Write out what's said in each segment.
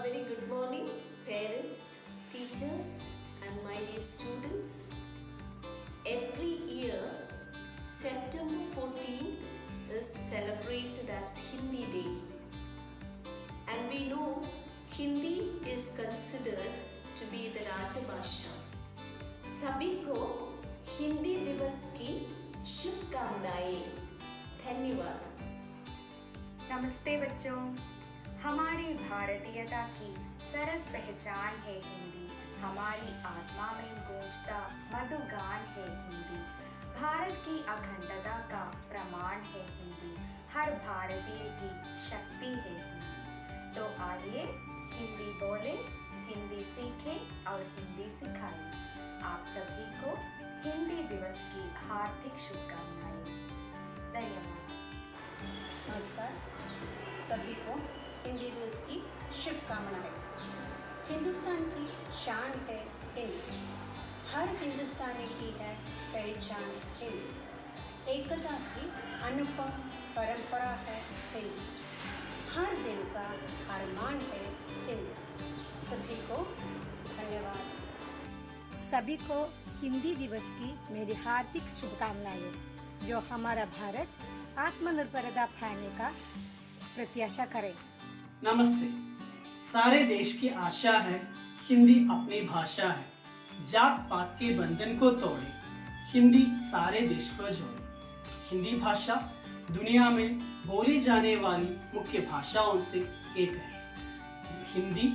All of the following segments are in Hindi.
A very good morning, parents, teachers, and my dear students. Every year, September 14th is celebrated as Hindi Day. And we know Hindi is considered to be the Rajabhasha. सभी को हिंदी दिवस की शुभकामनाएं। धन्यवाद। नमस्ते बच्चों, हमारी भारतीयता की सरस पहचान है हिंदी। हमारी आत्मा में गूंजता मधुगान है हिंदी। भारत की अखंडता का प्रमाण है हिंदी। हर भारतीय की शक्ति है हिंदी। तो आइए हिंदी बोलें, हिंदी सीखें और हिंदी सिखाएं। आप सभी को हिंदी दिवस की हार्दिक शुभकामनाएं। धन्यवाद। नमस्कार, सभी को हिंदी दिवस की शुभकामनाएं। हिंदुस्तान की शान है हिंदी, हर हिंदुस्तानी की है पहचान हिंदी। एकता की अनुपम परंपरा है हिंदी, हर दिन का अरमान है हिंदी। सभी को धन्यवाद। सभी को हिंदी दिवस की मेरी हार्दिक शुभकामनाएं। जो हमारा भारत आत्मनिर्भरता फैलाने का प्रत्याशा करें। नमस्ते। सारे देश की आशा है हिंदी अपनी भाषा है। जात पात के बंधन को तोड़े, हिंदी सारे देश को जोड़े। हिंदी भाषा दुनिया में बोली जाने वाली मुख्य भाषाओं से एक है। हिंदी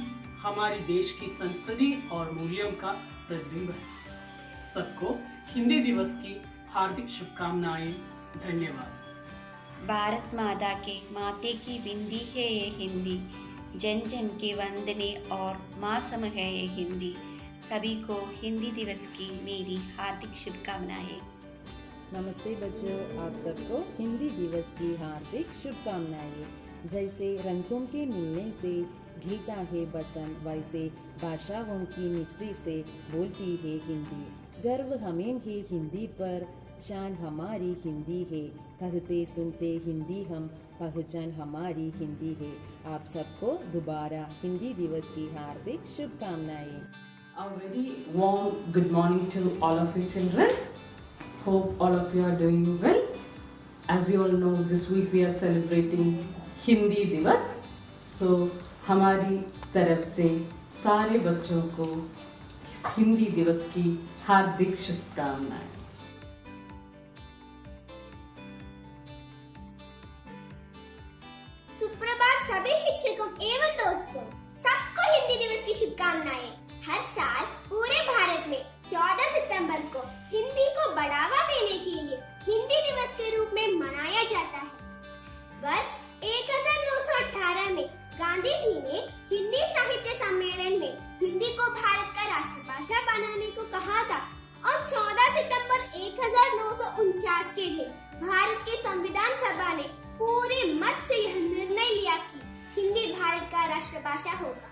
हमारे देश की संस्कृति और मूल्यों का प्रतिबिंब है। सबको हिंदी दिवस की हार्दिक शुभकामनाएं। धन्यवाद। भारत माता के माथे की बिंदी है ये हिंदी, जन जन के वंदने और मासम है ये हिंदी। सभी को हिंदी दिवस की मेरी हार्दिक शुभकामनाएं। नमस्ते बच्चों, आप सबको हिंदी दिवस की हार्दिक शुभकामनाएं। जैसे रंगों के मिलने से घिरता है बसंत, वैसे भाषाओं की मिश्री से बोलती है हिंदी। गर्व हमें है हिंदी पर, शान हमारी हिंदी है। कहते सुनते हिंदी हम, पहचान हमारी हिंदी है। आप सबको दोबारा हिंदी दिवस की हार्दिक शुभकामनाएं। A very warm good morning to all of you children. Hope all of you are doing well. As you all know, this week we are celebrating Hindi दिवस. So हमारी तरफ से सारे बच्चों को हिंदी दिवस की हार्दिक शुभकामनाएं। सुप्रभात सभी शिक्षकों एवं दोस्तों, सबको हिंदी दिवस की शुभकामनाएं। हर साल पूरे भारत में 14 सितंबर को हिंदी को बढ़ावा देने के लिए हिंदी दिवस के रूप में मनाया जाता है। वर्ष 1918 में गांधी जी ने हिंदी साहित्य सम्मेलन में हिंदी को भारत का राष्ट्रभाषा बनाने को कहा था और 14 सितंबर 1949 के दिन भारत की संविधान सभा ने पूरे मत से यह निर्णय लिया कि हिंदी भारत का राष्ट्रभाषा होगा।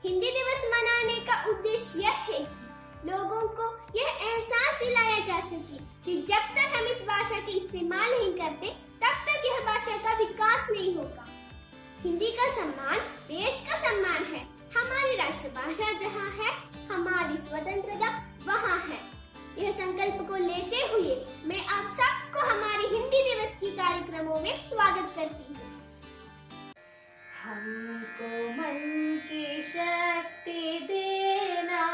हिंदी दिवस मनाने का उद्देश्य यह है कि लोगों को यह एहसास दिलाया जा सके कि जब तक हम इस भाषा का इस्तेमाल नहीं करते तब तक यह भाषा का विकास नहीं होगा। हिंदी का सम्मान देश का सम्मान है। हमारी राष्ट्रभाषा जहाँ है, हमारी स्वतंत्रता वहाँ है। यह संकल्प को लेते हुए मैं आप सबको हमारे हिंदी दिवस की कार्यक्रमों में स्वागत करती हूँ। हमको मन की शक्ति देना,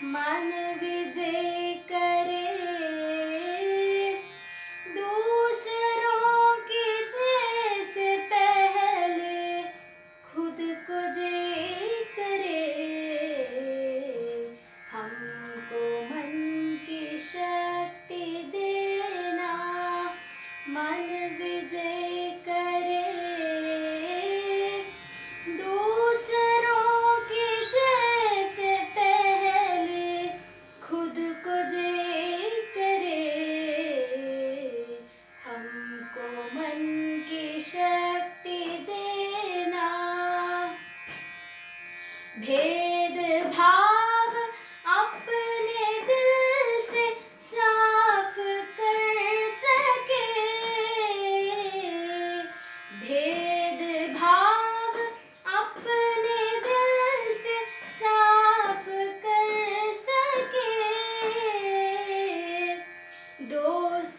मन विजय करे, दूसरों की जैसे पहले खुद को जय करे। हमको मन की शक्ति देना, मन विजय करे, भेदभाव अपने दिल से साफ कर सके,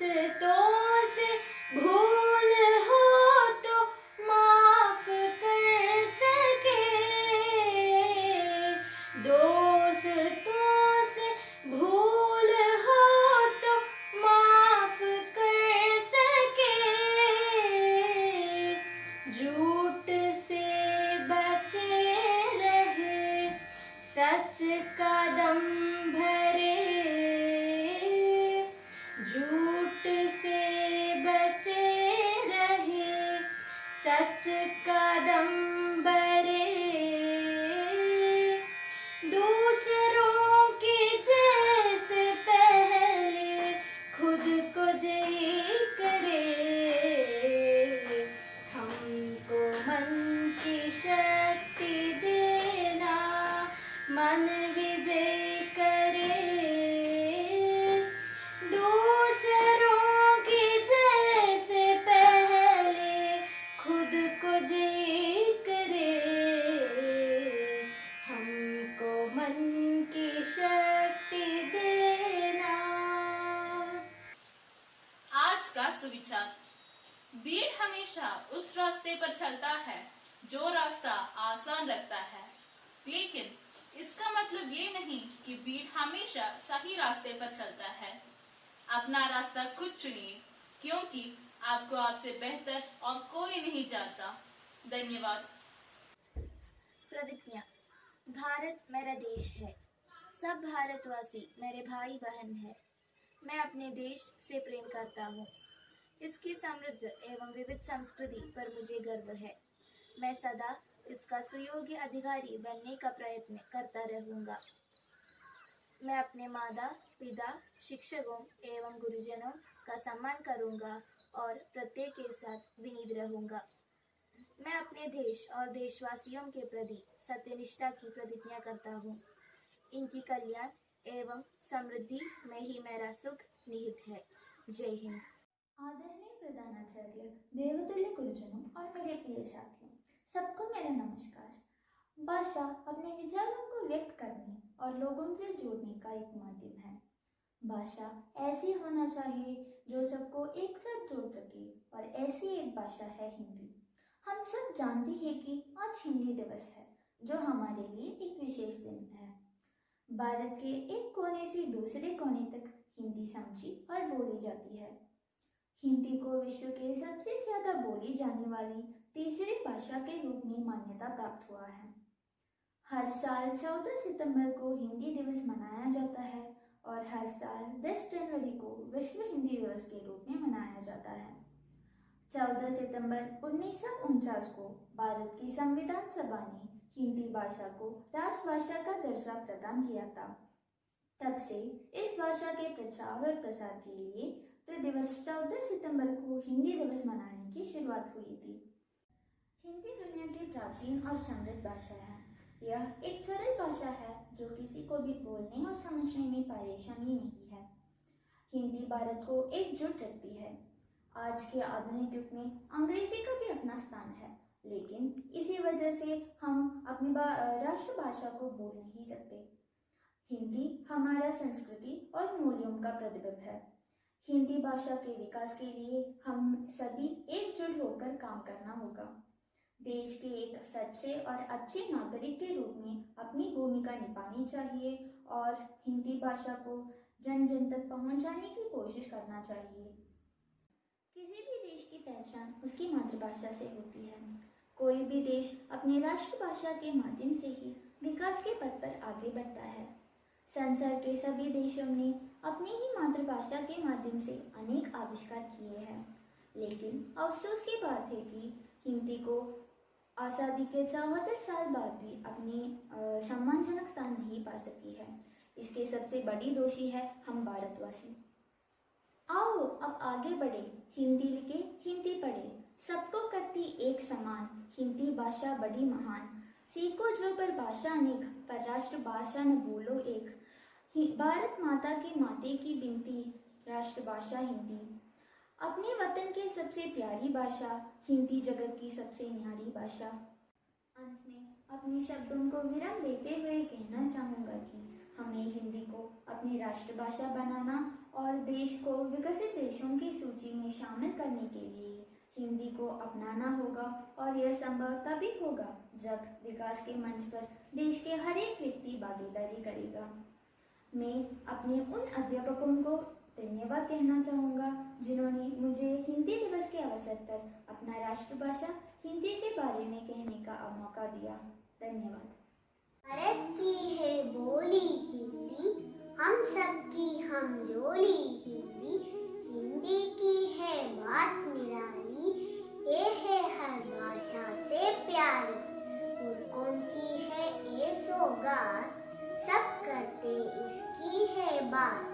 दोस्तों से भूल हो तो माफ कर सके, दोस्तों से भूल हो तो माफ कर सके, झूठ से बचे रहे सच का दम भरे, झूठ से बचे रहे सच का दम भरे, दूसरों के जैसे पहले खुद को जय करे, हमको मन की शक्ति देना मन विजय करे, दूसरों के जैसे पहले खुद को जय करे, हमको मन की शक्ति देना। आज का सुविचार। भीड़ हमेशा उस रास्ते पर चलता है जो रास्ता आसान लगता है, लेकिन इसका मतलब ये नहीं कि भीड़ हमेशा सही रास्ते पर चलता है। अपना रास्ता खुद चुनिए, क्योंकि आपको आपसे बेहतर और कोई नहीं जानता। धन्यवाद। प्रतिज्ञा। भारत मेरा देश है, सब भारतवासी मेरे भाई बहन है। मैं अपने देश से प्रेम करता हूँ। इसकी समृद्ध एवं विविध संस्कृति पर मुझे गर्व है। मैं सदा इसका सुयोग्य अधिकारी बनने का प्रयत्न करता रहूँगा। मैं अपने माता पिता, शिक्षकों एवं गुरुजनों का सम्मान करूँगा और प्रत्येक के साथ विनीत रहूँगा। मैं अपने देश और देशवासियों के प्रति सत्यनिष्ठा की प्रतिज्ञा करता हूँ। इनकी कल्याण एवं समृद्धि में ही मेरा सुख निहित है। जय हिंद। आदरणीय प्रधानाचार्य, देवतुल्य गुरुजनों और मेरे प्रिय साथियों, सबको मेरा नमस्कार। भाषा अपने विचारों को व्यक्त करने और लोगों से जोड़ने का एक माध्यम है। भाषा ऐसी होना चाहिए जो सबको एक साथ जोड़ सके, और ऐसी एक भाषा है हिंदी। हम सब जानते हैं कि आज हिंदी दिवस है, जो हमारे लिए एक विशेष दिन है। भारत के एक कोने से दूसरे कोने तक हिंदी समझी और बोली जाती है। हिंदी को विश्व के सबसे ज्यादा बोली जाने वाली तीसरी भाषा के रूप में मान्यता प्राप्त हुआ है। हर साल 14 सितंबर को हिंदी दिवस मनाया जाता है और हर साल 10 जनवरी को विश्व हिंदी दिवस के रूप में मनाया जाता है। 14 सितंबर 1949 को भारत की संविधान सभा ने हिंदी भाषा को राजभाषा का दर्जा प्रदान किया था। तब से इस भाषा के प्रचार और प्रसार के लिए प्रतिवर्ष 14 सितंबर को हिंदी दिवस मनाने की शुरुआत हुई थी। हिंदी दुनिया की प्राचीन और समृद्ध भाषा है। यह एक सरल भाषा है जो किसी को भी बोलने और समझने में परेशानी नहीं है। हिंदी भारत को एकजुट रखती है। आज के आधुनिक युग में अंग्रेजी का भी अपना स्थान है, लेकिन इसी वजह से हम अपनी राष्ट्रभाषा को बोल नहीं सकते। हिंदी हमारा संस्कृति और मूल्यों का प्रतिबिंब है। हिंदी भाषा के विकास के लिए हम सभी एकजुट होकर काम करना होगा। देश के एक सच्चे और अच्छे नागरिक के रूप में अपनी भूमिका निभानी चाहिए और हिंदी भाषा को जन जन तक पहुंचाने की कोशिश करना चाहिए। किसी भी देश की पहचान उसकी मातृभाषा से होती है। कोई भी देश अपनी राष्ट्रभाषा के माध्यम से ही विकास के पथ पर आगे बढ़ता है। संसार के सभी देशों ने अपनी ही मातृभाषा के माध्यम से अनेक आविष्कार किए हैं, लेकिन अफसोस की बात है कि हिंदी को आज़ादी के 74 साल बाद भी अपनी सम्मानजनक स्थान नहीं पा सकी है। इसके सबसे बड़ी दोषी है हम भारतवासी। आओ अब आगे बढ़े, हिंदी लिखे, हिंदी पढ़े, सबको करती एक समान, हिंदी भाषा बड़ी महान। सीखो जो पर भाषा अनेक, पर राष्ट्रभाषा न भूलो एक। भारत माता के माते की बिनती, राष्ट्रभाषा हिंदी। अपने वतन की सबसे प्यारी भाषा, हिंदी जगत की सबसे न्यारी भाषा। अंत में अपने शब्दों को विराम देते हुए कहना चाहूँगा कि हमें हिंदी को अपनी राष्ट्रभाषा बनाना और देश को विकसित देशों की सूची में शामिल करने के लिए हिंदी को अपनाना होगा और यह संभव तभी होगा जब विकास के मंच पर देश के हर एक व्यक्ति भागीदारी करेगा। मैं अपने उन अध्यापकों को धन्यवाद कहना चाहूँगा जिन्होंने मुझे हिंदी दिवस के अवसर पर अपना राष्ट्रभाषा हिंदी के बारे में कहने का मौका दिया। धन्यवाद। भारत की है बोली हिंदी, हम सबकी हमजोली हिंदी, हिंदी की है बात निराली, ये है हर भाषा से प्यारी, पुरखों की है ये सौगात, सब करते इसकी है बात,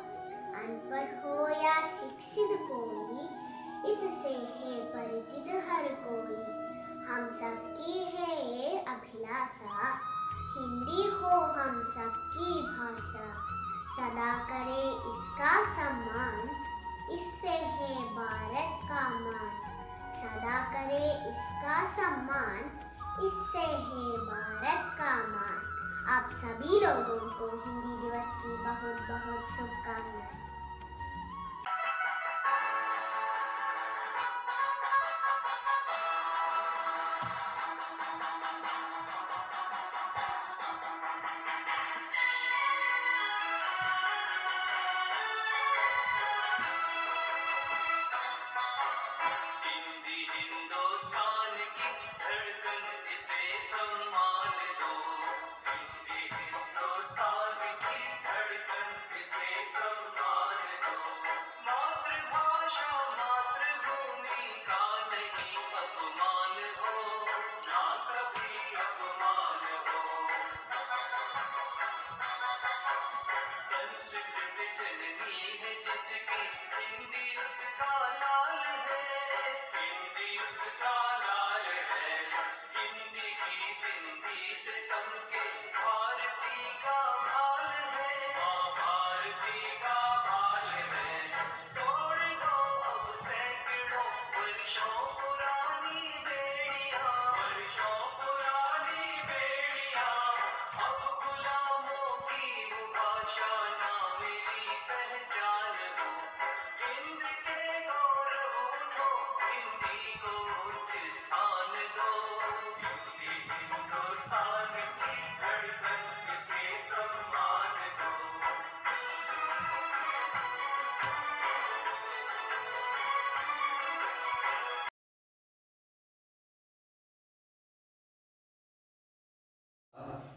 अनपढ़ हो या शिक्षित कोई, इससे है परिचित हर कोई, हम सबकी है ये अभिलाषा, हिंदी हो हम सबकी भाषा, सदा करे इसका सम्मान, इससे है भारत का मान, सदा करे इसका सम्मान, इससे है भारत का मान। आप सभी लोगों को हिंदी दिवस की बहुत बहुत शुभकामनाएं।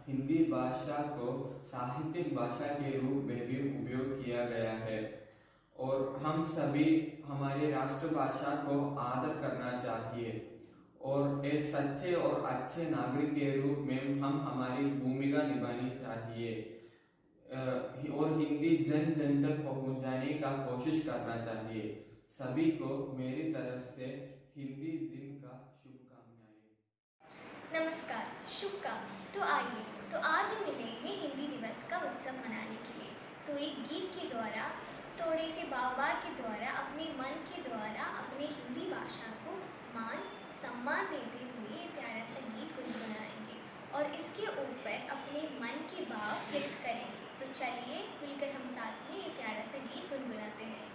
हिंदी भाषा को साहित्यिक भाषा के रूप में भी उपयोग किया गया है और हम सभी हमारी राष्ट्रभाषा को आदर करना चाहिए और एक सच्चे और अच्छे नागरिक के रूप में हम हमारी भूमिका निभानी चाहिए और हिंदी जन जन तक पहुंचाने का कोशिश करना चाहिए। सभी को मेरी तरफ से हिंदी दिन का शुभकामनाएं। नमस्कार, शुभकामनाएं। तो आइए तो आज हम मिले हैं हिंदी दिवस का उत्सव मनाने के लिए। तो एक गीत के द्वारा, थोड़े से भाव के द्वारा, अपने मन के द्वारा अपने हिंदी भाषा को मान सम्मान देते हुए प्यारा सा गीत गुनगुनाएंगे और इसके ऊपर अपने मन के भाव व्यक्त करेंगे। तो चलिए मिलकर हम साथ में ये प्यारा सा गीत गुनगुनाते हैं।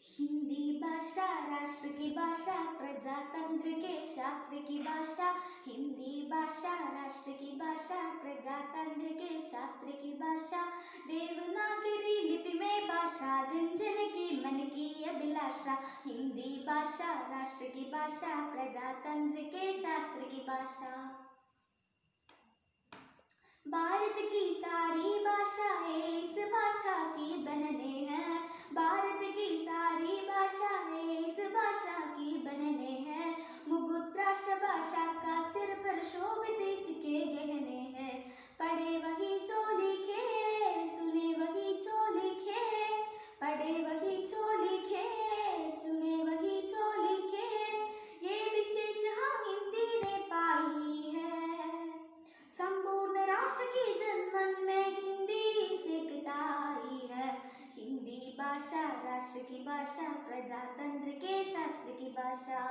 हिंदी भाषा राष्ट्र की भाषा, प्रजातंत्र के शास्त्र की भाषा। हिंदी भाषा राष्ट्र की भाषा, प्रजातंत्र के शास्त्र की भाषा। देवनागरी लिपि में भाषा, जिन जिन की मन की अभिलाषा। हिंदी भाषा राष्ट्र की भाषा, प्रजातंत्र के शास्त्र की भाषा। भारत की सारी भाषाएं इस भाषा की बहनें हैं। भारत की सारी भाषाएं इस भाषा की बहनें हैं। मुकुट राष्ट्र भाषा का सिर पर शोभित इसके गहने हैं। पढ़े वही जो लिखे, सुने वही जो लिखे। पढ़े वही जो लिखे, सुने वही जो लिखे। ये विशेष हिंदी ने पाई है। संपूर्ण राष्ट्र की जनमन में हिंदी सिकताई है। हिंदी भाषा राष्ट्र की भाषा, प्रजातंत्र के शास्त्र की भाषा।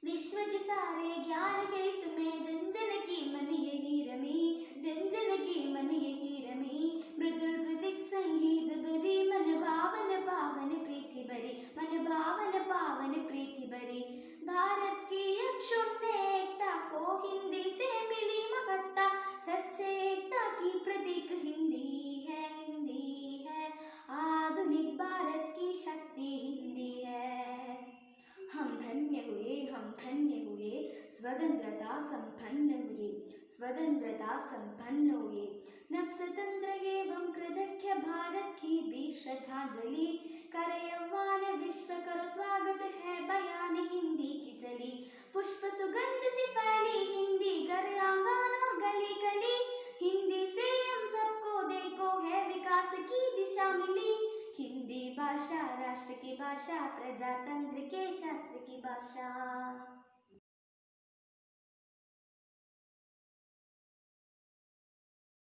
विश्व के सारे ज्ञान के इसमें, जन जन की मन यही रमी। जन जन की मन यही रमी, मृदुल प्रतीक संगीत भरी, मन भावन पावन प्रीति भरी, मन भावन पावन प्रीति भरी। भारत की अक्षुण्ण एकता को हिंदी से मिली महत्ता, सच्चे एकता की प्रतीक हिंदी है, हिंदी है। आधुनिक भारत की शक्ति हिंदी है। हम धन्य हुए, हम धन्य हुए, स्वतंत्रता संपन्न हुए, स्वतंत्रता संपन्न हुए। नव स्वतंत्र एवं कृतज्ञ भारत की भी श्रद्धांजलि, करे आह्वान विश्व करो स्वागत है बयान हिंदी की चली। पुष्प सुगंध से फैली हिंदी घर आंगन और गली गली, हिंदी से हम सबको देखो है विकास की दिशा मिली। हिंदी भाषा राष्ट्र की भाषा, प्रजातंत्र के शास्त्र की भाषा।